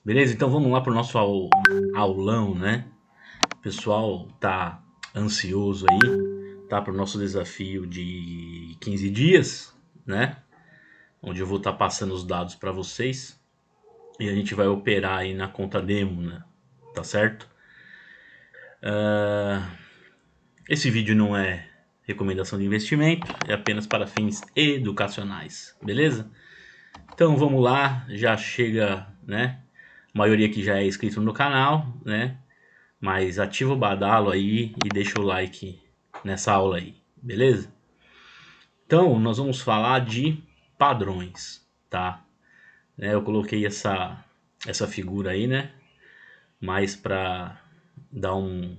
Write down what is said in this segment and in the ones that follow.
Beleza? Então vamos lá para o nosso aulão, né? O pessoal tá ansioso aí, tá? Para o nosso desafio de 15 dias, né? Onde eu vou estar passando os dados para vocês e a gente vai operar aí na conta demo, né? Tá certo? Esse vídeo não é recomendação de investimento, é apenas para fins educacionais, beleza? Então vamos lá, já chega, né? A maioria aqui já é inscrito no canal, né? Mas ativa o badalo aí e deixa o like nessa aula aí, beleza? Então, nós vamos falar de padrões, tá? Eu coloquei essa figura aí, né? Mais para dar um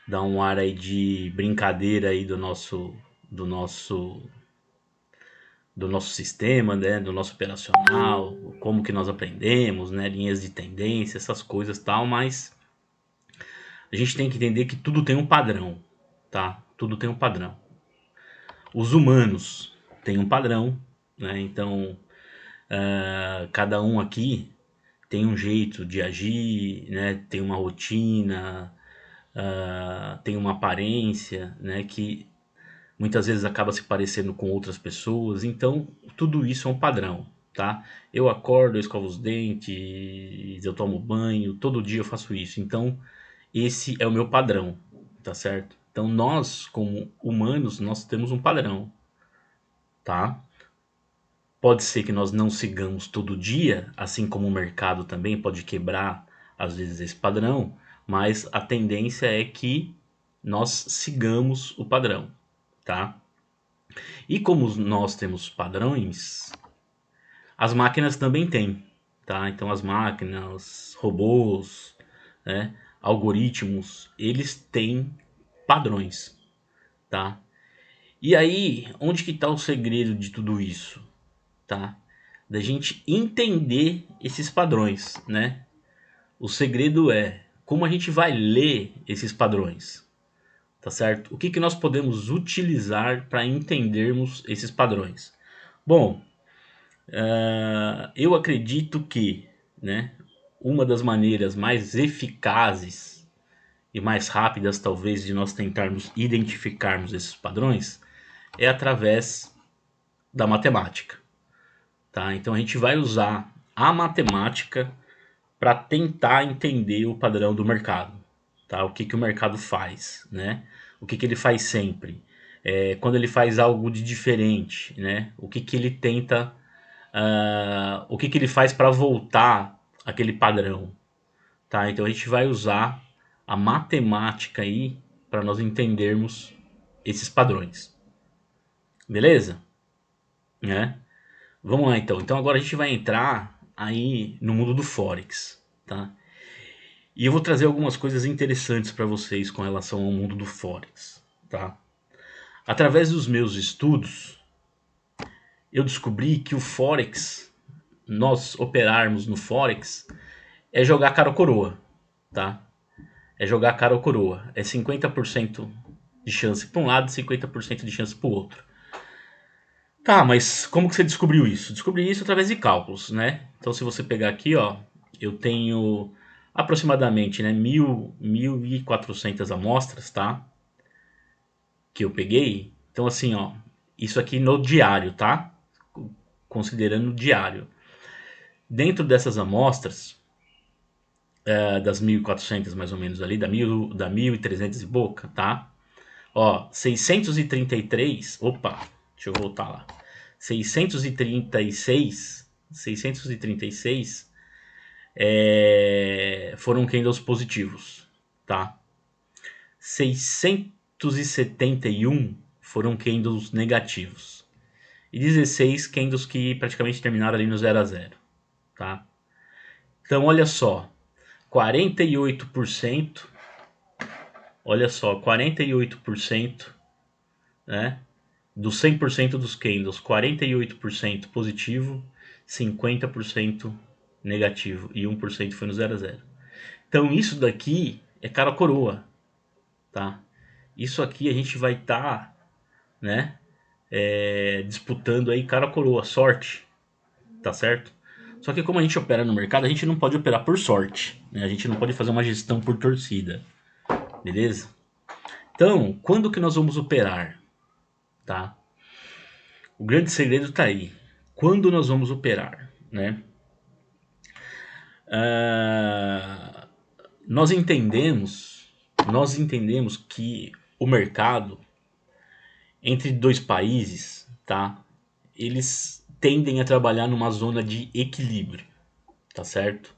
dar um ar aí de brincadeira aí do nosso do nosso sistema, né? Do nosso operacional, como que nós aprendemos, né? Linhas de tendência, essas coisas tal, mas a gente tem que entender que tudo tem um padrão, tá? Tudo tem um padrão. Os humanos têm um padrão, né? Então, cada um aqui tem um jeito de agir, né? Tem uma rotina, tem uma aparência, né? Que muitas vezes acaba se parecendo com outras pessoas. Então, tudo isso é um padrão, tá? Eu acordo, eu escovo os dentes, eu tomo banho, todo dia eu faço isso. Então, esse é o meu padrão, tá certo? Então, nós, como humanos, nós temos um padrão, tá? Pode ser que nós não sigamos todo dia, assim como o mercado também pode quebrar às vezes esse padrão, mas a tendência é que nós sigamos o padrão, tá? E como nós temos padrões, as máquinas também têm, tá? Então as máquinas, robôs, né, algoritmos, eles têm padrões, tá? E aí, onde que está o segredo de tudo isso, tá? Da gente entender esses padrões, né? O segredo é como a gente vai ler esses padrões, tá certo? O que que nós podemos utilizar para entendermos esses padrões? Bom, eu acredito que, né, uma das maneiras mais eficazes e mais rápidas, talvez, de nós tentarmos identificarmos esses padrões é através da matemática, tá? Então a gente vai usar a matemática para tentar entender o padrão do mercado, tá? O que que o mercado faz, né? O que que ele faz sempre? Quando ele faz algo de diferente, né? O que que ele tenta, o que que ele faz para voltar aquele padrão, tá? Então a gente vai usar a matemática aí para nós entendermos esses padrões, beleza? Né? Vamos lá então. Então agora a gente vai entrar aí no mundo do Forex, tá? E eu vou trazer algumas coisas interessantes para vocês com relação ao mundo do Forex, tá? Através dos meus estudos, eu descobri que o Forex, nós operarmos no Forex, é jogar cara ou coroa, tá? É jogar cara ou coroa. É 50% de chance para um lado e 50% de chance para o outro. Tá, mas como que você descobriu isso? Descobri isso através de cálculos, né? Então se você pegar aqui, ó, eu tenho aproximadamente, né, 1.400 amostras, tá? Que eu peguei. Então assim, ó, isso aqui no diário, tá? Considerando diário. Dentro dessas amostras, das 1.400 mais ou menos ali, da 1.300 e pouca, tá? Ó, 633, opa, deixa eu voltar lá. 636 foram candles positivos, tá? 671 foram candles negativos. E 16 candles que praticamente terminaram ali no 0 a 0, tá? Então olha só, 48%, olha só, 48%, né? Dos 100% dos candles, 48% positivo, 50% negativo e 1% foi no 0 a 0. Então isso daqui é cara coroa, tá? Isso aqui a gente vai estar, né, disputando aí cara coroa, sorte, tá certo? Só que como a gente opera no mercado, a gente não pode operar por sorte, né? A gente não pode fazer uma gestão por torcida, beleza? Então, quando que nós vamos operar, tá? O grande segredo está aí. Quando nós vamos operar, né? Ah, nós entendemos que o mercado entre dois países, tá? Eles tendem a trabalhar numa zona de equilíbrio, tá certo?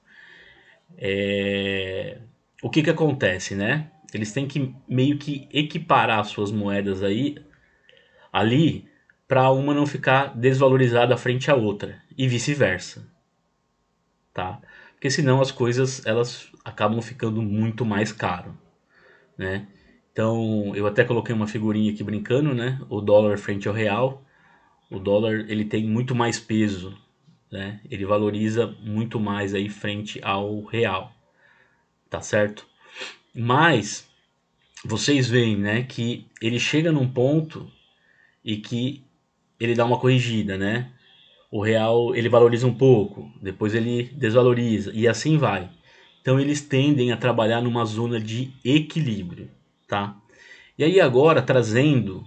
O que que acontece, né? Eles têm que meio que equiparar suas moedas aí ali para uma não ficar desvalorizada frente à outra e vice-versa, tá? Porque senão as coisas elas acabam ficando muito mais caro, né? Então, eu até coloquei uma figurinha aqui brincando, né? O dólar frente ao real. O dólar ele tem muito mais peso, né? Ele valoriza muito mais aí frente ao real, tá certo? Mas vocês veem, né, que ele chega num ponto e que ele dá uma corrigida, né? O real ele valoriza um pouco, depois ele desvaloriza e assim vai. Então eles tendem a trabalhar numa zona de equilíbrio, tá? E aí agora trazendo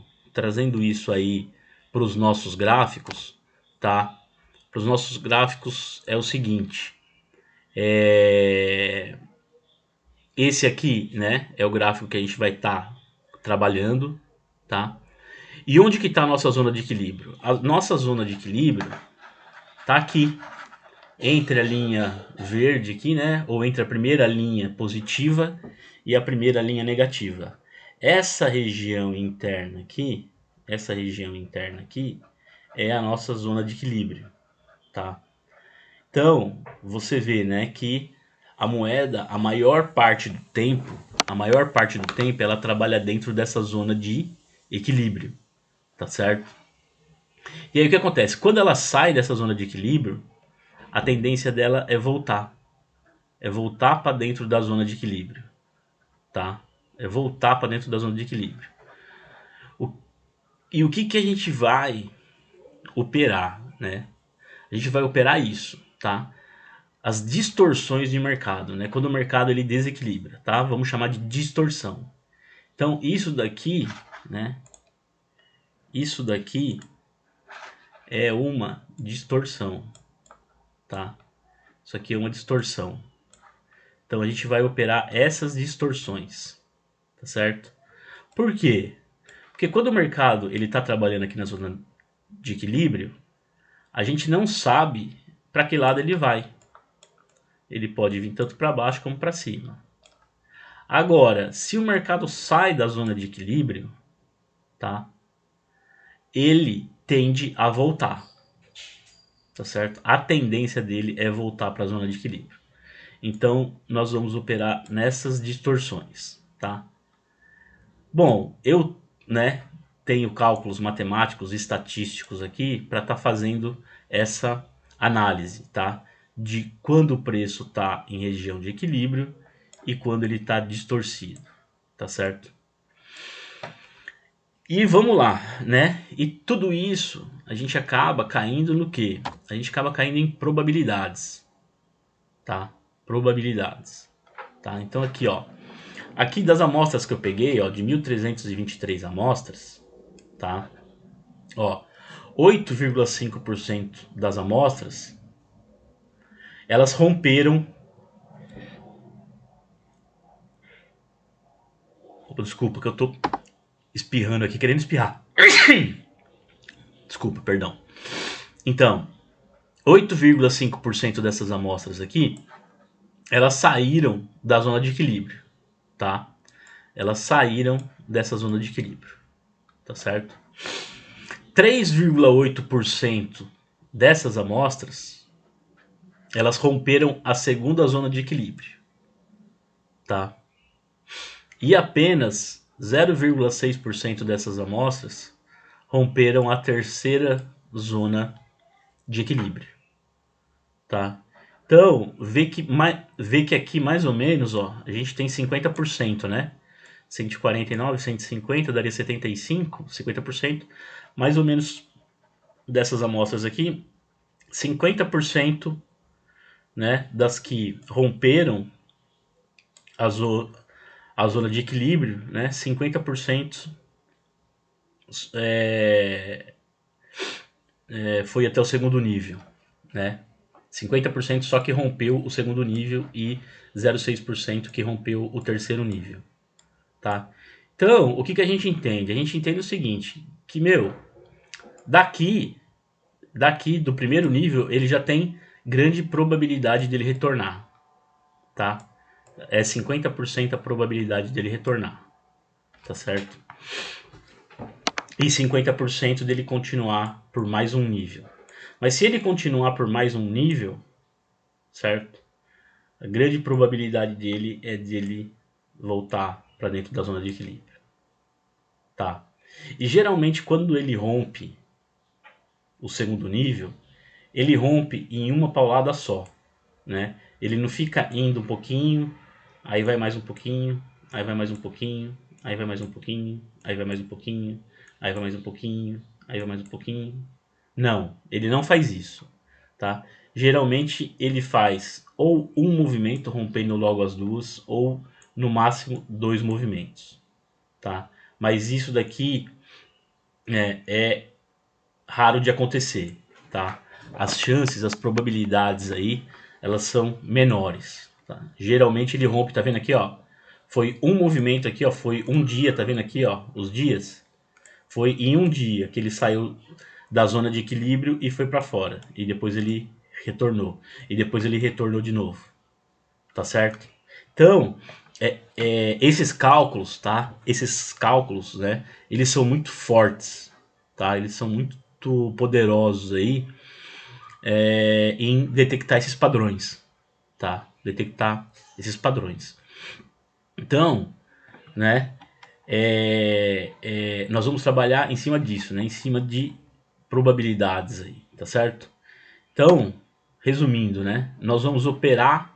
isso aí para os nossos gráficos, tá? Para os nossos gráficos é o seguinte, esse aqui, né, é o gráfico que a gente vai estar trabalhando, tá? E onde que está a nossa zona de equilíbrio? A nossa zona de equilíbrio está aqui, entre a linha verde aqui, né, ou entre a primeira linha positiva e a primeira linha negativa. Essa região interna aqui é a nossa zona de equilíbrio, tá? Então, você vê, né, que a moeda, a maior parte do tempo ela trabalha dentro dessa zona de equilíbrio, tá certo? E aí o que acontece? Quando ela sai dessa zona de equilíbrio, a tendência dela é voltar para dentro da zona de equilíbrio, tá? É voltar para dentro da zona de equilíbrio. O, e o que que a gente vai operar, né? A gente vai operar isso, tá? As distorções de mercado, né? Quando o mercado ele desequilibra, tá? Vamos chamar de distorção. Então, isso daqui, né? Isso daqui é uma distorção, tá? Isso aqui é uma distorção. Então, a gente vai operar essas distorções, tá certo? Por quê? Porque quando o mercado ele está trabalhando aqui na zona de equilíbrio, a gente não sabe para que lado ele vai. Ele pode vir tanto para baixo como para cima. Agora, se o mercado sai da zona de equilíbrio, tá? Ele tende a voltar, tá certo? A tendência dele é voltar para a zona de equilíbrio. Então, nós vamos operar nessas distorções, tá? Bom, eu, né, tenho cálculos matemáticos e estatísticos aqui para estar fazendo essa análise, tá? De quando o preço está em região de equilíbrio e quando ele está distorcido, tá certo? E vamos lá, né? E tudo isso a gente acaba caindo no quê? A gente acaba caindo em probabilidades, tá? Probabilidades, tá? Então aqui, ó, aqui das amostras que eu peguei, ó, de 1.323 amostras, tá? Ó, 8,5% das amostras, elas romperam. Opa, desculpa que eu tô espirrando aqui, querendo espirrar. Desculpa, perdão. Então, 8,5% dessas amostras aqui, elas saíram da zona de equilíbrio, tá? Elas saíram dessa zona de equilíbrio, tá certo? 3,8% dessas amostras, elas romperam a segunda zona de equilíbrio, tá? E apenas 0,6% dessas amostras romperam a terceira zona de equilíbrio, tá? Então, vê que aqui mais ou menos, ó, a gente tem 50%, né? 149, 150 daria 75, 50%. Mais ou menos dessas amostras aqui, 50% né, das que romperam a, zo a zona de equilíbrio, né, 50% foi até o segundo nível, né? 50% só que rompeu o segundo nível e 0,6% que rompeu o terceiro nível, tá? Então, o que, que a gente entende? A gente entende o seguinte, que, meu, daqui do primeiro nível, ele já tem grande probabilidade dele retornar, tá? É 50% a probabilidade dele retornar, tá certo? E 50% dele continuar por mais um nível. Mas se ele continuar por mais um nível, certo? A grande probabilidade dele é dele voltar para dentro da zona de equilíbrio, tá? E geralmente quando ele rompe o segundo nível, ele rompe em uma paulada só, né? Ele não fica indo um pouquinho, aí vai mais um pouquinho, aí vai mais um pouquinho, aí vai mais um pouquinho, aí vai mais um pouquinho, aí vai mais um pouquinho, aí vai mais um pouquinho. Não, ele não faz isso, tá? Geralmente ele faz ou um movimento rompendo logo as duas, ou no máximo dois movimentos, tá? Mas isso daqui é raro de acontecer, tá? As chances, as probabilidades aí, elas são menores, tá? Geralmente ele rompe, tá vendo aqui, ó? Foi um movimento aqui, ó, foi um dia, tá vendo aqui, ó, os dias? Foi em um dia que ele saiu da zona de equilíbrio e foi para fora. E depois ele retornou. E depois ele retornou de novo. Tá certo? Então, esses cálculos, tá? Esses cálculos, né? Eles são muito fortes, tá? Eles são muito poderosos aí em detectar esses padrões, tá? Detectar esses padrões. Então, né? Nós vamos trabalhar em cima disso, né? Em cima de probabilidades aí, tá certo? Então, resumindo, né? Nós vamos operar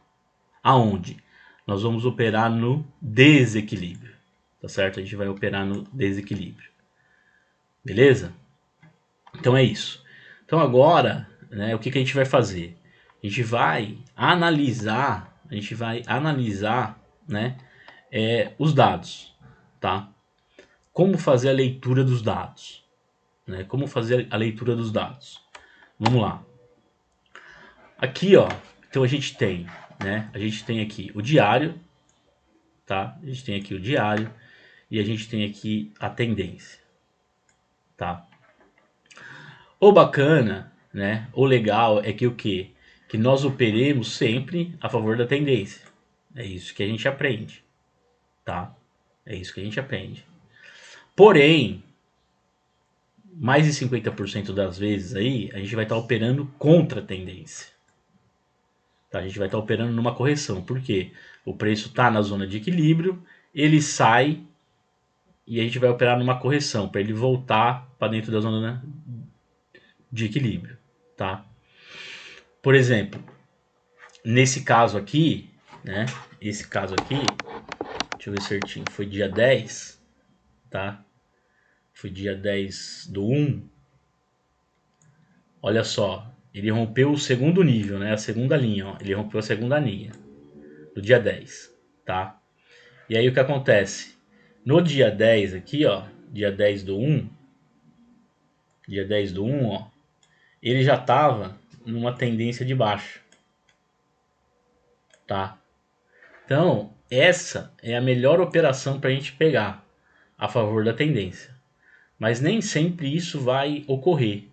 aonde? Nós vamos operar no desequilíbrio, tá certo? A gente vai operar no desequilíbrio, beleza? Então é isso. Então agora, né? O que que a gente vai fazer? A gente vai analisar, né? Os dados, tá? Como fazer a leitura dos dados, né? Como fazer a leitura dos dados? Vamos lá. Aqui, ó, então a gente tem, né? A gente tem aqui o diário, tá? A gente tem aqui o diário e a gente tem aqui a tendência, tá? O bacana, né? O legal é que o quê? Que nós operemos sempre a favor da tendência. É isso que a gente aprende, tá? É isso que a gente aprende. Porém, mais de 50% das vezes aí, a gente vai estar operando contra a tendência. Tá? A gente vai estar operando numa correção. Por quê? O preço está na zona de equilíbrio, ele sai e a gente vai operar numa correção para ele voltar para dentro da zona, né, de equilíbrio, tá? Por exemplo, nesse caso aqui, né? Esse caso aqui, deixa eu ver certinho, foi dia 10, tá? Foi dia 10 do 1. Olha só, ele rompeu o segundo nível, né? A segunda linha, ó. Ele rompeu a segunda linha do dia 10, tá? E aí o que acontece? No dia 10 aqui, ó, dia 10 do 1, dia 10 do 1, ó, ele já estava numa tendência de baixa, tá? Então, essa é a melhor operação para a gente pegar a favor da tendência. Mas nem sempre isso vai ocorrer,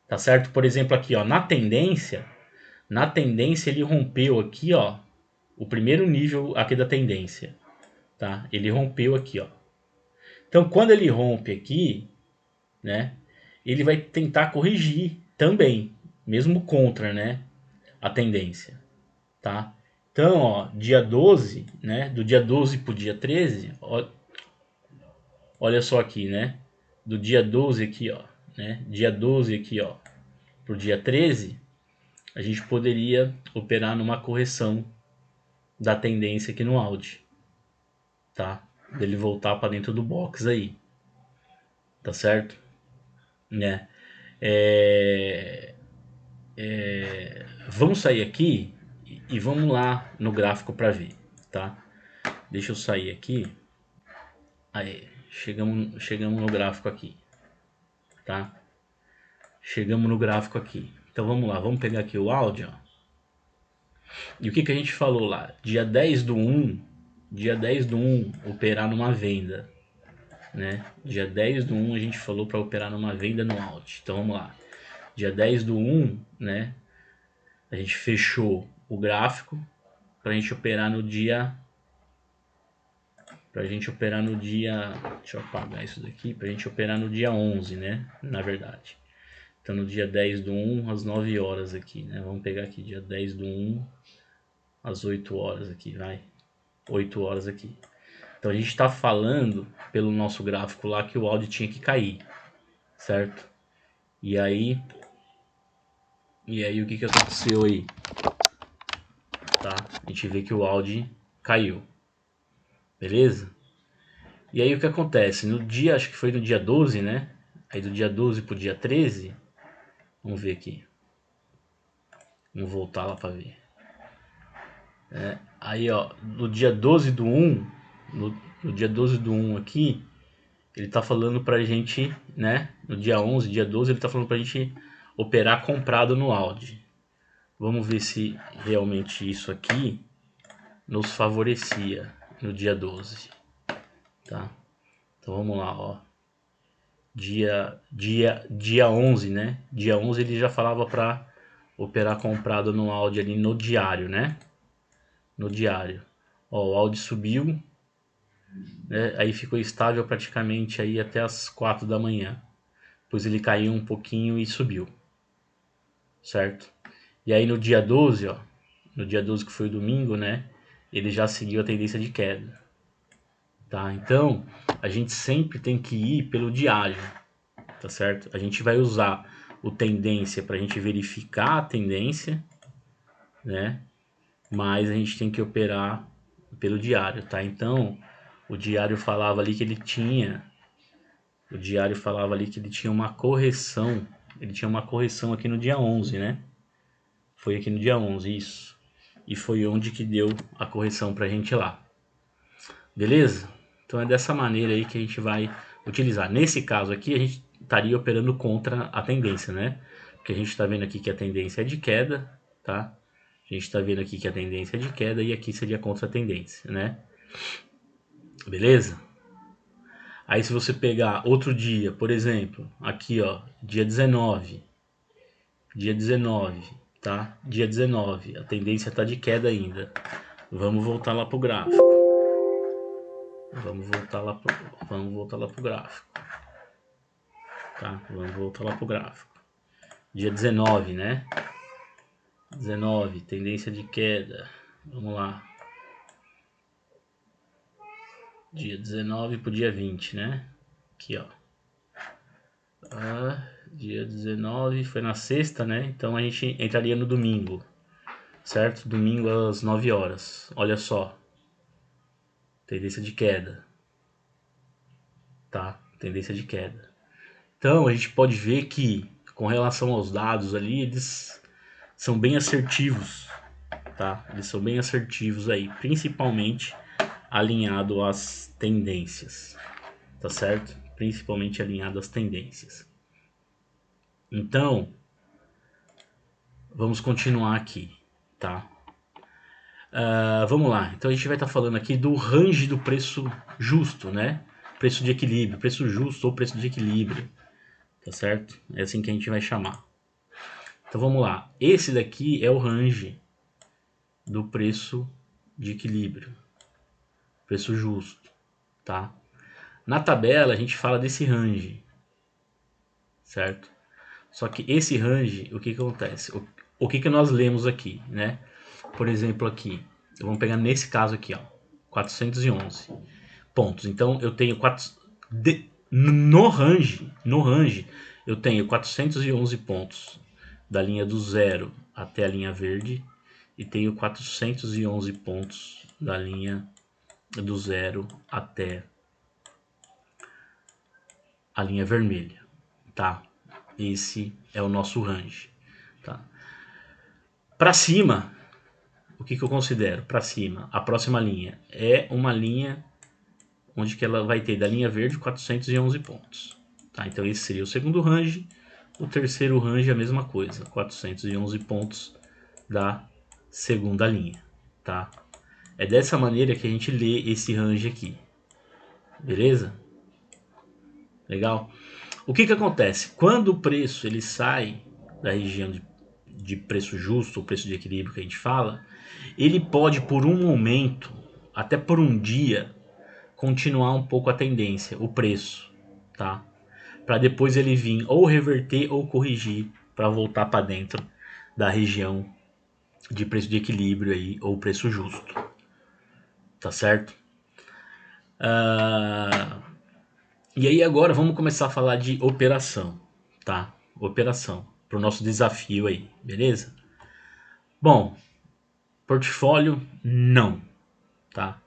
tá certo? Por exemplo, aqui, ó, na tendência ele rompeu aqui, ó, o primeiro nível aqui da tendência, tá? Ele rompeu aqui, ó. Então, quando ele rompe aqui, né, ele vai tentar corrigir também, mesmo contra, né, a tendência, tá? Então, ó, dia 12, né, do dia 12 para o dia 13, ó, olha só aqui, né, do dia 12 aqui, ó, né, dia 12 aqui, ó, para o dia 13, a gente poderia operar numa correção da tendência aqui no Audi, tá? Dele voltar para dentro do box aí, tá certo? Né? É... Vamos sair aqui e vamos lá no gráfico para ver, tá? Deixa eu sair aqui. Aí, chegamos no gráfico aqui, tá? Chegamos no gráfico aqui. Então vamos lá, vamos pegar aqui o áudio, ó. E o que a gente falou lá? Dia 10 do 1, operar numa venda, né? Dia 10 do 1 a gente falou para operar numa venda no out. Então vamos lá. Dia 10 do 1, né? A gente fechou o gráfico para a gente operar no dia... Deixa eu apagar isso daqui. Para a gente operar no dia 11, né? Na verdade. Então no dia 10 do 1, às 9 horas aqui, né? Vamos pegar aqui dia 10 do 1, às 8 horas aqui, vai. 8 horas aqui. Então a gente está falando pelo nosso gráfico lá que o áudio tinha que cair, certo? E aí o que aconteceu aí? Tá? A gente vê que o áudio caiu, beleza? E aí o que acontece? No dia, acho que foi no dia 12, né? Aí do dia 12 pro dia 13, vamos ver aqui. Vamos voltar lá para ver. Aí ó, no dia 12 do 1, no dia 12 do 1 aqui, ele tá falando pra gente, né? No dia 11, dia 12, ele tá falando pra gente operar comprado no Audi. Vamos ver se realmente isso aqui nos favorecia no dia 12, tá? Então vamos lá, ó. Dia 11, né? Dia 11 ele já falava pra operar comprado no Audi ali no diário, né? No diário. Ó, o Audi subiu, né? Aí ficou estável praticamente aí até as 4 da manhã. Depois ele caiu um pouquinho e subiu, certo? E aí no dia 12, ó, no dia 12 que foi o domingo, né? Ele já seguiu a tendência de queda, tá? Então, a gente sempre tem que ir pelo diário, tá certo? A gente vai usar o tendência para a gente verificar a tendência, né? Mas a gente tem que operar pelo diário, tá? Então, o diário falava ali que ele tinha uma correção, aqui no dia 11, né? Foi aqui no dia 11, isso. E foi onde que deu a correção pra gente lá. Beleza? Então é dessa maneira aí que a gente vai utilizar. Nesse caso aqui, a gente estaria operando contra a tendência, né? Porque a gente está vendo aqui que a tendência é de queda, tá? A gente está vendo aqui que a tendência é de queda e aqui seria contra a tendência, né? Beleza? Aí se você pegar outro dia, por exemplo, aqui ó, dia 19, tá? Dia 19, a tendência está de queda ainda. Vamos voltar lá pro gráfico. Vamos voltar lá pro gráfico. Tá? Vamos voltar lá pro gráfico. Dia 19, né? 19, tendência de queda. Vamos lá. Dia 19 pro dia 20, né? Aqui, ó. Dia 19 foi na sexta, né? Então a gente entraria no domingo, certo? Domingo às 9 horas. Olha só. Tendência de queda. Tá? Tendência de queda. Então a gente pode ver que, com relação aos dados ali, eles são bem assertivos, tá? Eles são bem assertivos aí, principalmente alinhado às tendências, tá certo? Principalmente alinhado às tendências. Então, vamos continuar aqui, tá? Vamos lá. Então a gente vai estar falando aqui do range do preço justo, né? Preço de equilíbrio, preço justo ou preço de equilíbrio, tá certo? É assim que a gente vai chamar. Então vamos lá. Esse daqui é o range do preço de equilíbrio, preço justo, tá? Na tabela a gente fala desse range, certo? Só que esse range, o que acontece? O que nós lemos aqui, né? Por exemplo, aqui, vamos pegar nesse caso aqui, ó, 411 pontos. Então eu tenho no range, eu tenho 411 pontos da linha do zero até a linha verde e tenho 411 pontos da linha do zero até a linha vermelha, tá? Esse é o nosso range, tá? Para cima, o que eu considero? Para cima, a próxima linha é uma linha onde que ela vai ter da linha verde 411 pontos, tá? Então esse seria o segundo range, o terceiro range a mesma coisa, 411 pontos da segunda linha, tá? É dessa maneira que a gente lê esse range aqui, beleza? Legal? O que acontece? Quando o preço ele sai da região de preço justo, ou preço de equilíbrio que a gente fala, ele pode por um momento, até por um dia, continuar um pouco a tendência, o preço, tá? Para depois ele vir ou reverter ou corrigir para voltar para dentro da região de preço de equilíbrio aí, ou preço justo, tá certo? E aí agora vamos começar a falar de operação, tá? Operação, para o nosso desafio aí, beleza? Bom, portfólio não, tá?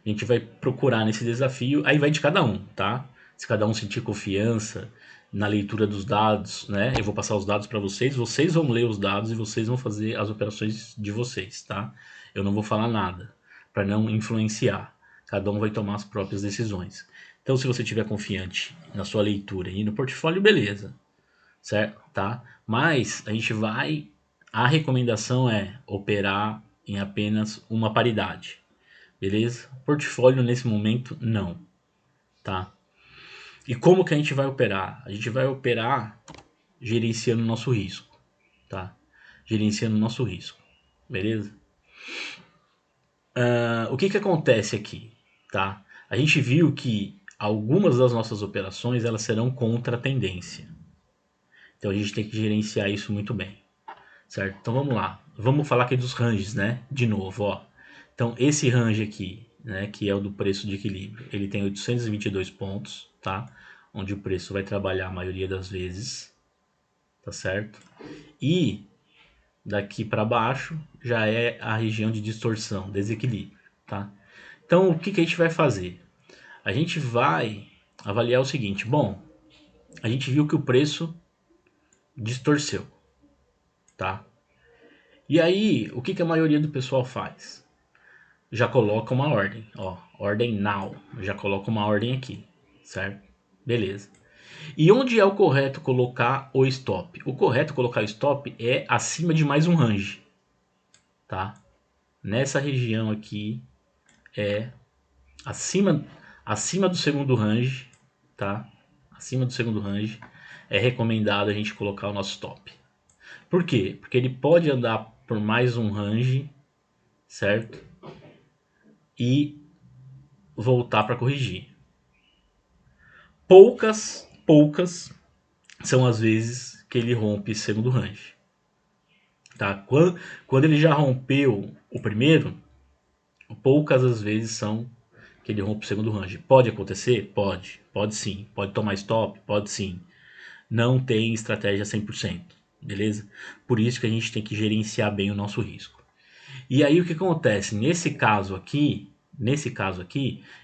A gente vai procurar nesse desafio, aí vai de cada um, tá? Se cada um sentir confiança na leitura dos dados, né? Eu vou passar os dados para vocês, vocês vão ler os dados e vocês vão fazer as operações de vocês, tá? Eu não vou falar nada para não influenciar. Cada um vai tomar as próprias decisões. Então, se você estiver confiante na sua leitura e no portfólio, beleza, certo? Tá? Mas a gente vai. A recomendação é operar em apenas uma paridade. Beleza? Portfólio nesse momento, não. Tá? E como que a gente vai operar? A gente vai operar gerenciando o nosso risco. Tá? Gerenciando o nosso risco. Beleza? O que acontece aqui? Tá? A gente viu que algumas das nossas operações elas serão contra a tendência. Então a gente tem que gerenciar isso muito bem. Certo? Então vamos lá. Vamos falar aqui dos ranges, né? De novo, ó. Então esse range aqui, né, que é o do preço de equilíbrio, ele tem 822 pontos, tá? Onde o preço vai trabalhar a maioria das vezes, tá certo? E daqui para baixo já é a região de distorção, desequilíbrio, tá? Então o que a gente vai fazer? A gente vai avaliar o seguinte, bom, a gente viu que o preço distorceu, tá? E aí, o que a maioria do pessoal faz? Já coloca uma ordem, ó, ordem now, já coloca uma ordem aqui, certo? Beleza. E onde é o correto colocar o stop? O correto colocar o stop é acima de mais um range, tá? Nessa região aqui é acima do segundo range, tá? Acima do segundo range é recomendado a gente colocar o nosso stop. Por quê? Porque ele pode andar por mais um range, certo? E voltar para corrigir. Poucas são as vezes que ele rompe segundo range. Tá? Quando ele já rompeu o primeiro, poucas as vezes são que ele rompe o segundo range. Pode acontecer? Pode. Pode sim. Pode tomar stop? Pode sim. Não tem estratégia 100%. Beleza? Por isso que a gente tem que gerenciar bem o nosso risco. E aí o que acontece? Nesse caso aqui,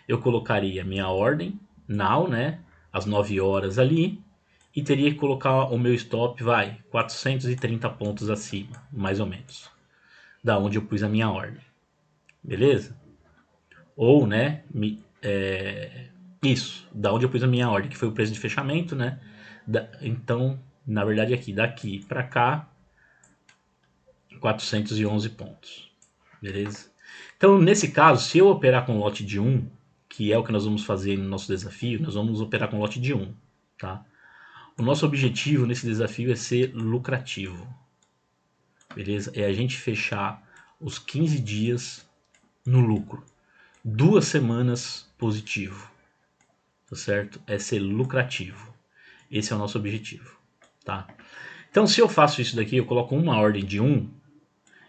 eu colocaria minha ordem now, né? Às 9 horas ali, e teria que colocar o meu stop, 430 pontos acima, mais ou menos, da onde eu pus a minha ordem, beleza? Ou, né, isso, da onde eu pus a minha ordem, que foi o preço de fechamento, né? Então, na verdade aqui, daqui para cá, 411 pontos, beleza? Então, nesse caso, se eu operar com lote de 1, que é o que nós vamos fazer no nosso desafio, nós vamos operar com lote de 1, tá? O nosso objetivo nesse desafio é ser lucrativo, beleza? É a gente fechar os 15 dias no lucro, 2 semanas positivo, tá certo? É ser lucrativo. Esse é o nosso objetivo, tá? Então, se eu faço isso daqui, eu coloco uma ordem de 1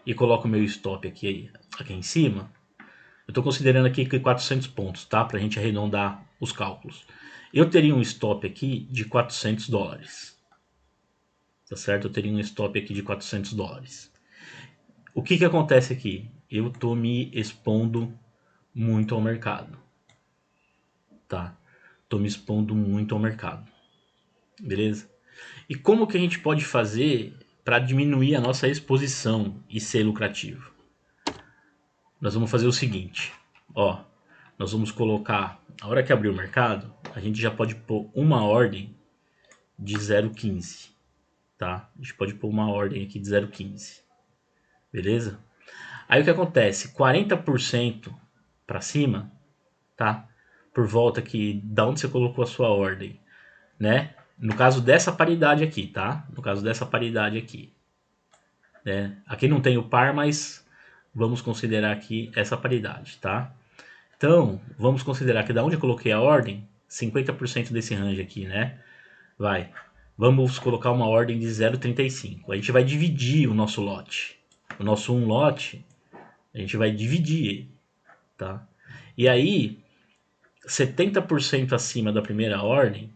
e coloco o meu stop aqui em cima, eu estou considerando aqui 400 pontos, tá? Para a gente arredondar os cálculos. Eu teria um stop aqui de 400 dólares. Tá certo? Eu teria um stop aqui de 400 dólares. O que acontece aqui? Eu estou me expondo muito ao mercado. Tá? Estou me expondo muito ao mercado. Beleza? E como que a gente pode fazer para diminuir a nossa exposição e ser lucrativo? Nós vamos fazer o seguinte, ó, nós vamos colocar, a hora que abrir o mercado, a gente já pode pôr uma ordem de 0,15, tá? A gente pode pôr uma ordem aqui de 0,15, beleza? Aí o que acontece? 40% para cima, tá? Por volta aqui, da onde você colocou a sua ordem, né? No caso dessa paridade aqui, tá? No caso dessa paridade aqui, né? Aqui não tem o par, mas vamos considerar aqui essa paridade, tá? Então, vamos considerar que da onde eu coloquei a ordem, 50% desse range aqui, né? Vamos colocar uma ordem de 0,35. A gente vai dividir o nosso lote. O nosso lote, a gente vai dividir ele, tá? E aí, 70% acima da primeira ordem,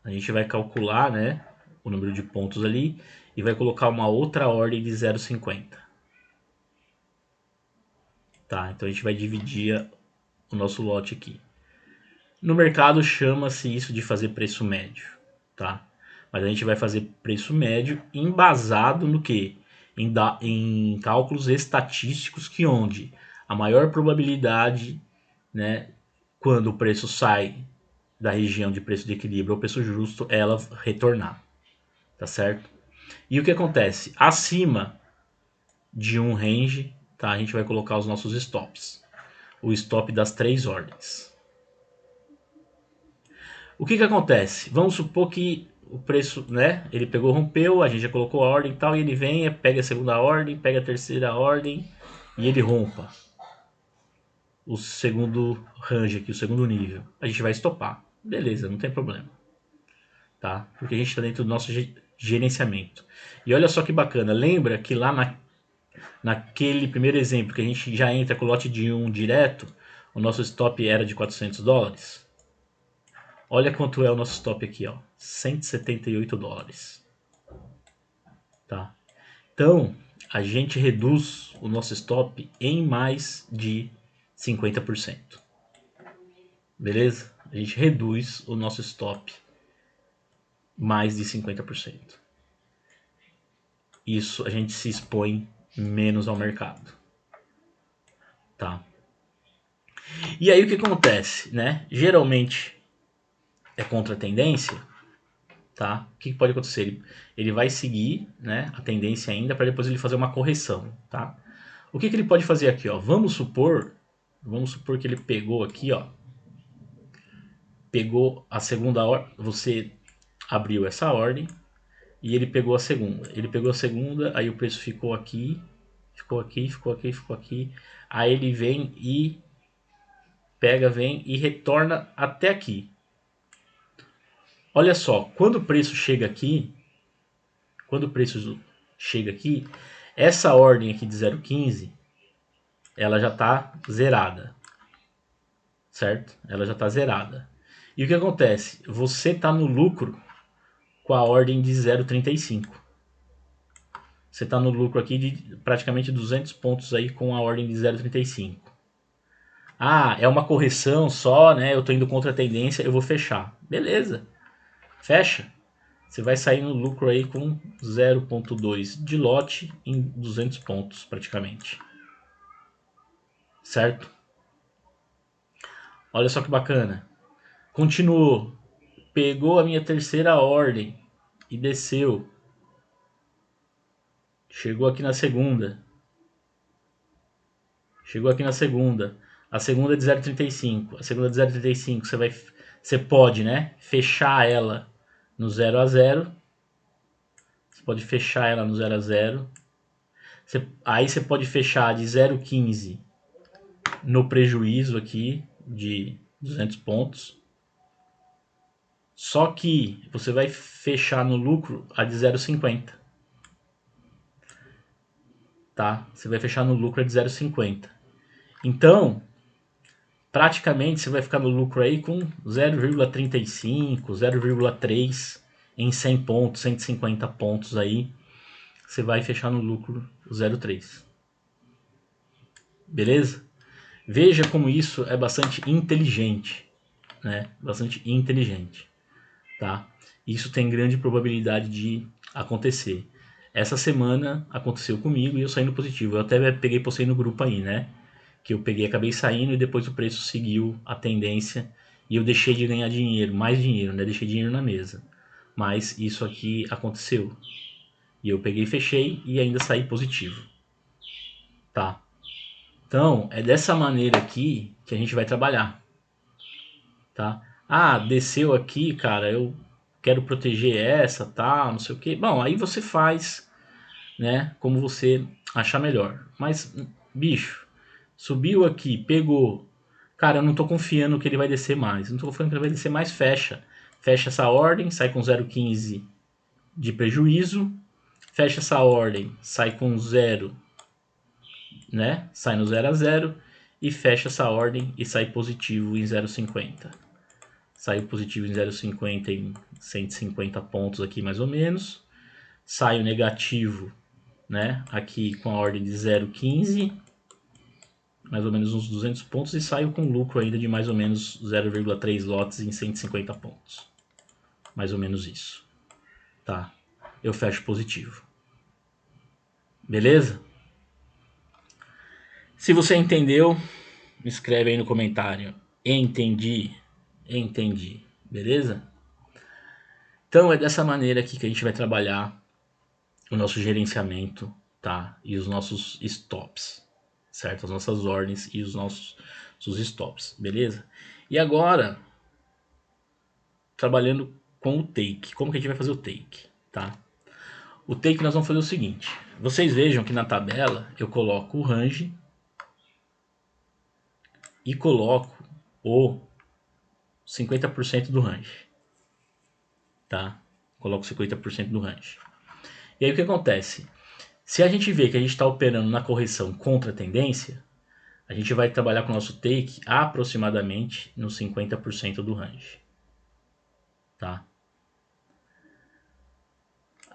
a gente vai calcular, né, o número de pontos ali e vai colocar uma outra ordem de 0,50. Tá? Então a gente vai dividir o nosso lote aqui. No mercado chama-se isso de fazer preço médio, tá? Mas a gente vai fazer preço médio embasado no quê? Em cálculos estatísticos que onde a maior probabilidade, né, quando o preço sai da região de preço de equilíbrio ou preço justo, ela retornar, tá certo? E o que acontece? Acima de um range, tá? A gente vai colocar os nossos stops. O stop das 3 ordens. O que acontece? Vamos supor que o preço, né? Ele pegou, rompeu, a gente já colocou a ordem e tal, e ele vem, pega a segunda ordem, pega a terceira ordem e ele rompa o segundo range aqui, o segundo nível. A gente vai estopar. Beleza, não tem problema. Tá? Porque a gente está dentro do nosso gerenciamento. E olha só que bacana, lembra que lá naquele primeiro exemplo que a gente já entra com o lote de 1 direto, o nosso stop era de $400? Olha quanto é o nosso stop aqui, ó, $178. Tá? Então, a gente reduz o nosso stop em mais de 50%. Beleza? A gente reduz o nosso stop mais de 50%. Isso a gente se expõe menos ao mercado. Tá? E aí o que acontece, né? Geralmente é contra a tendência, tá? O que pode acontecer? Ele vai seguir, né, a tendência ainda para depois ele fazer uma correção, tá? O que ele pode fazer aqui, ó? Vamos supor que ele pegou aqui, ó, pegou a segunda ordem, você abriu essa ordem e ele pegou a segunda. Ele pegou a segunda, aí o preço ficou aqui, ficou aqui, ficou aqui, ficou aqui. Aí ele vem e pega, vem e retorna até aqui. Olha só, quando o preço chega aqui, essa ordem aqui de 0,15, ela já está zerada, certo? Ela já está zerada. E o que acontece? Você está no lucro com a ordem de 0,35. Você está no lucro aqui de praticamente 200 pontos aí com a ordem de 0,35. Ah, é uma correção só, né? Eu estou indo contra a tendência, eu vou fechar. Beleza, fecha. Você vai sair no lucro aí com 0,2 de lote em 200 pontos praticamente. Certo? Olha só que bacana. Continuou. Pegou a minha terceira ordem e desceu. Chegou aqui na segunda. A segunda é de 0,35. A segunda de 0,35 você pode, né, fechar ela no 0 a 0. Você pode fechar ela no 0 a 0. Aí você pode fechar de 0,15 no prejuízo aqui de 200 pontos. Só que você vai fechar no lucro a de 0,50. Tá? Você vai fechar no lucro a de 0,50. Então, praticamente você vai ficar no lucro aí com 0,35, 0,3 em 100 pontos, 150 pontos aí. Você vai fechar no lucro 0,3. Beleza? Veja como isso é bastante inteligente, né? Bastante inteligente, tá? Isso tem grande probabilidade de acontecer. Essa semana aconteceu comigo e eu saí no positivo. Eu até peguei, postei no grupo aí, né? Que eu peguei, acabei saindo e depois o preço seguiu a tendência e eu deixei de ganhar dinheiro, mais dinheiro, né? Deixei dinheiro na mesa. Mas isso aqui aconteceu. E eu peguei, fechei e ainda saí positivo. Tá? Então, é dessa maneira aqui que a gente vai trabalhar. Tá? Ah, desceu aqui, cara, eu quero proteger essa, tá, não sei o que. Bom, aí você faz, né, como você achar melhor. Mas, bicho, subiu aqui, pegou. Cara, eu não tô confiando que ele vai descer mais. Não tô confiando que ele vai descer mais, fecha. Fecha essa ordem, sai com 0,15 de prejuízo. Fecha essa ordem, sai com 0, né? Sai no 0 a 0 e fecha essa ordem e sai positivo em 0,50. Saiu positivo em 0,50 em 150 pontos aqui mais ou menos. Saiu negativo, né? Aqui com a ordem de 0,15, mais ou menos uns 200 pontos e saiu com lucro ainda de mais ou menos 0,3 lotes em 150 pontos. Mais ou menos isso, tá? Eu fecho positivo. Beleza? Se você entendeu, escreve aí no comentário. Entendi. Entendi. Beleza? Então é dessa maneira aqui que a gente vai trabalhar o nosso gerenciamento, tá? E os nossos stops, certo? As nossas ordens e os nossos stops, beleza? E agora, trabalhando com o take. Como que a gente vai fazer o take, tá? O take nós vamos fazer o seguinte. Vocês vejam que na tabela eu coloco o range e coloco o 50% do range, tá? Coloco 50% do range. E aí o que acontece? Se a gente vê que a gente está operando na correção contra a tendência, a gente vai trabalhar com o nosso take aproximadamente no 50% do range, tá?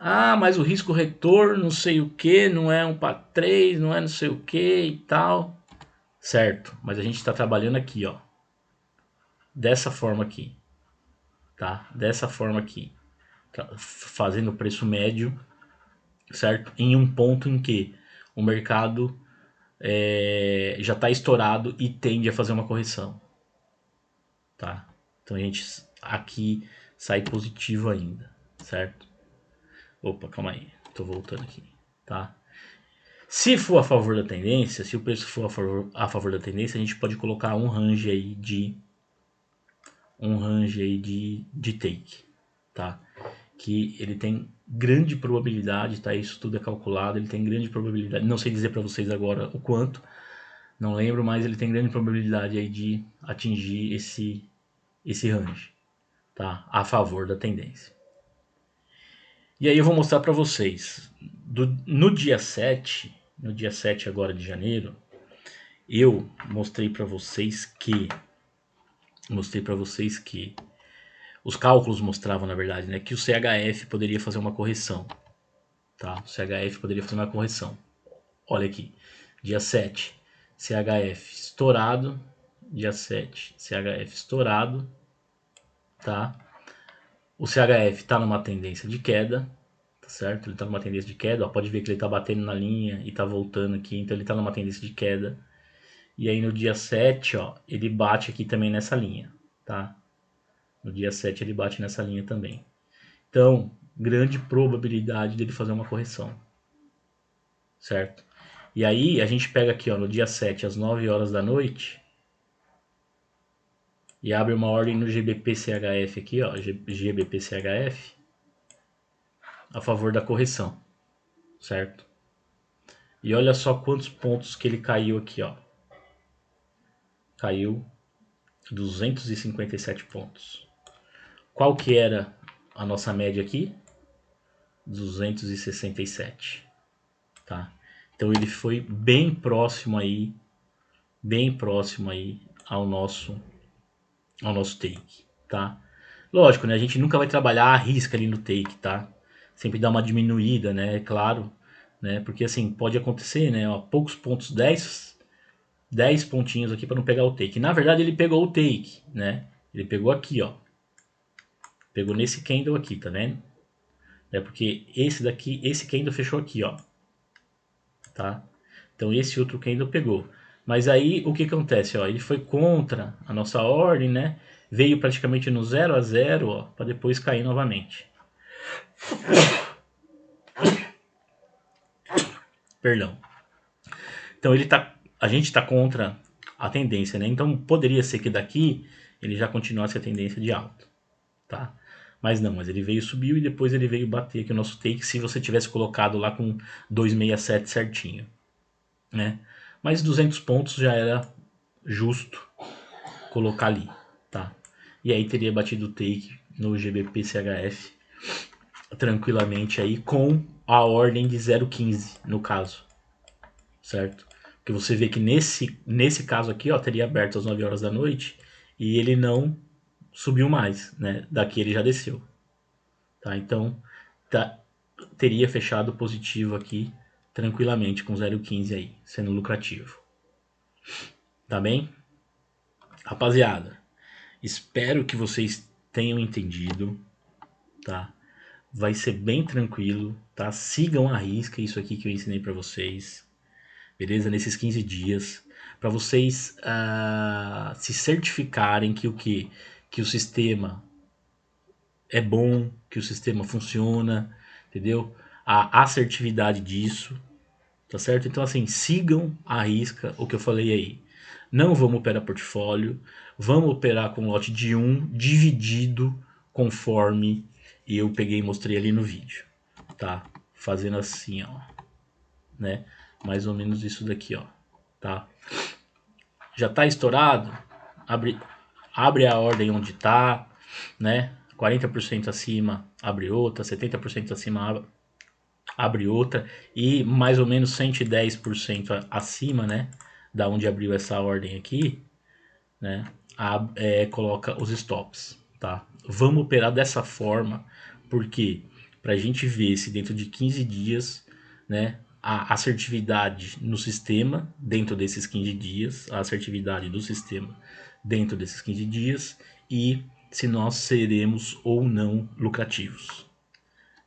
Ah, mas o risco retorno, não sei o que, não é 1 para 3, não é não sei o que e tal. Certo, mas a gente está trabalhando aqui, ó. Dessa forma aqui, tá? Dessa forma aqui. Fazendo o preço médio, certo? Em um ponto em que o mercado já está estourado e tende a fazer uma correção, tá? Então a gente aqui sai positivo ainda, certo? Opa, calma aí, tô voltando aqui, tá? Se for a favor da tendência, se o preço for a favor da tendência, a gente pode colocar um range aí de take, tá? Que ele tem grande probabilidade, tá? Isso tudo é calculado, ele tem grande probabilidade. Não sei dizer para vocês agora o quanto, não lembro, mas ele tem grande probabilidade aí de atingir esse range, tá? A favor da tendência. E aí eu vou mostrar para vocês. No dia 7 agora de janeiro, eu mostrei para vocês que os cálculos mostravam, na verdade, né, que o CHF poderia fazer uma correção, tá? O CHF poderia fazer uma correção. Olha aqui, dia 7, CHF estourado, dia 7, CHF estourado, tá? O CHF está numa tendência de queda, tá certo? Ele está numa tendência de queda, ó, pode ver que ele está batendo na linha e está voltando aqui, então ele está numa tendência de queda. E aí no dia 7, ó, ele bate aqui também nessa linha, tá? No dia 7 ele bate nessa linha também. Então, grande probabilidade dele fazer uma correção, certo? E aí a gente pega aqui, ó, no dia 7 às 9 horas da noite e abre uma ordem no GBP-CHF aqui, ó, GBP-CHF a favor da correção, certo? E olha só quantos pontos que ele caiu aqui, ó. Caiu 257 pontos. Qual que era a nossa média aqui? 267, tá? Então ele foi bem próximo aí ao nosso take, tá? Lógico, né? A gente nunca vai trabalhar a risca ali no take, tá? Sempre dá uma diminuída, né? É claro, né? Porque assim, pode acontecer, né? Ó, poucos pontos, 10 pontinhos aqui para não pegar o take. Na verdade, ele pegou o take, né? Ele pegou aqui, ó. Pegou nesse candle aqui, tá vendo? né? Porque esse daqui, esse candle fechou aqui, ó, tá? Então esse outro candle pegou. Mas aí o que acontece, ó? Ele foi contra a nossa ordem, né? Veio praticamente no 0 a 0, ó, para depois cair novamente. Perdão. Então a gente está contra a tendência, né? Então poderia ser que daqui ele já continuasse a tendência de alta, tá? Mas não, mas ele veio, subiu e depois ele veio bater aqui o nosso take se você tivesse colocado lá com 267 certinho, né? Mas 200 pontos já era justo colocar ali, tá? E aí teria batido o take no GBP CHF tranquilamente aí com a ordem de 0,15 no caso, certo? Porque você vê que nesse caso aqui, ó, teria aberto às 9 horas da noite e ele não subiu mais, né? Daqui ele já desceu, tá? Então, tá, teria fechado positivo aqui tranquilamente com 0,15 aí, sendo lucrativo. Tá bem? Rapaziada, espero que vocês tenham entendido, tá? Vai ser bem tranquilo, tá? Sigam a risca isso aqui que eu ensinei para vocês, beleza? Nesses 15 dias, para vocês se certificarem que que o sistema é bom, que o sistema funciona, entendeu? A assertividade disso, tá certo? Então, assim, sigam à risca o que eu falei aí. Não vamos operar portfólio, vamos operar com lote de 1 dividido conforme eu peguei e mostrei ali no vídeo, tá? Fazendo assim, ó, né? Mais ou menos isso daqui, ó, tá? Já tá estourado? Abre a ordem onde tá, né? 40% acima, abre outra, 70% acima, abre outra e mais ou menos 110% acima, né, da onde abriu essa ordem aqui, né, coloca os stops, tá? Vamos operar dessa forma, porque para a gente ver se dentro de 15 dias, né, a assertividade no sistema dentro desses 15 dias, a assertividade do sistema dentro desses 15 dias e se nós seremos ou não lucrativos.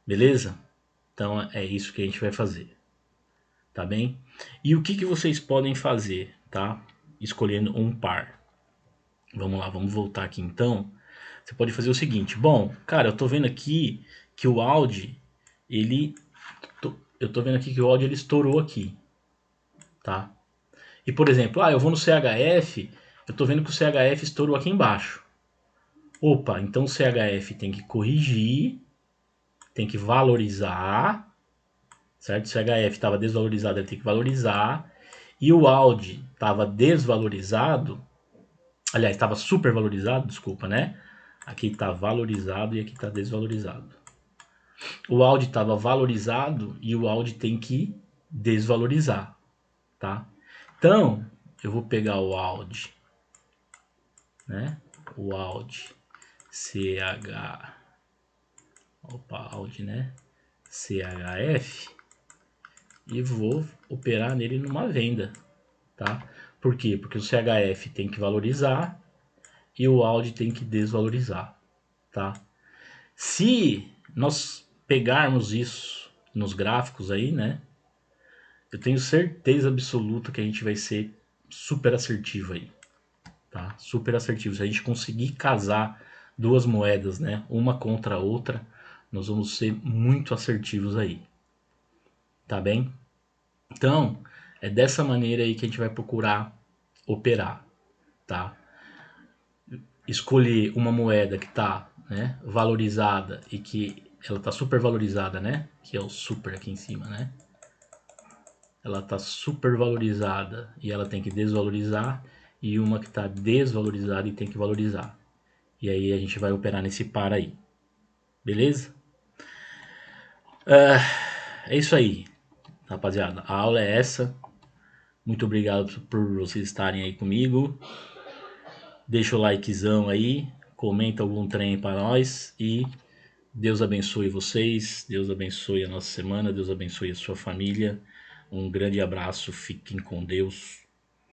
Beleza? Então é isso que a gente vai fazer, tá bem? E o que vocês podem fazer, tá? Escolhendo um par. Vamos lá, vamos voltar aqui então. Você pode fazer o seguinte, bom, cara, eu tô vendo aqui que o Audi, eu tô vendo aqui que o Audi ele estourou aqui, tá? E por exemplo, eu vou no CHF, eu tô vendo que o CHF estourou aqui embaixo. Opa, então o CHF tem que corrigir, tem que valorizar, certo? Se o CHF estava desvalorizado, ele tem que valorizar. E o Audi estava desvalorizado, aliás, estava supervalorizado, desculpa, né? Aqui está valorizado e aqui está desvalorizado. O Audi estava valorizado e o Audi tem que desvalorizar, tá? Então, eu vou pegar o Audi, né? O Audi CH, opa, Audi, né? CHF e vou operar nele numa venda, tá? Por quê? Porque o CHF tem que valorizar e o Audi tem que desvalorizar, tá? Se nós pegarmos isso nos gráficos aí, né? Eu tenho certeza absoluta que a gente vai ser super assertivo aí, tá? Super assertivo. Se a gente conseguir casar duas moedas, né? Uma contra a outra, nós vamos ser muito assertivos aí, tá bem? Então, é dessa maneira aí que a gente vai procurar operar, tá? Escolher uma moeda que está, né, valorizada e que ela está super valorizada, né? Que é o super aqui em cima, né? Ela está super valorizada e ela tem que desvalorizar, e uma que está desvalorizada e tem que valorizar. E aí a gente vai operar nesse par aí. Beleza? É isso aí, rapaziada. A aula é essa. Muito obrigado por vocês estarem aí comigo. Deixa o likezão aí, comenta algum trem para nós e Deus abençoe vocês, Deus abençoe a nossa semana, Deus abençoe a sua família. Um grande abraço, fiquem com Deus.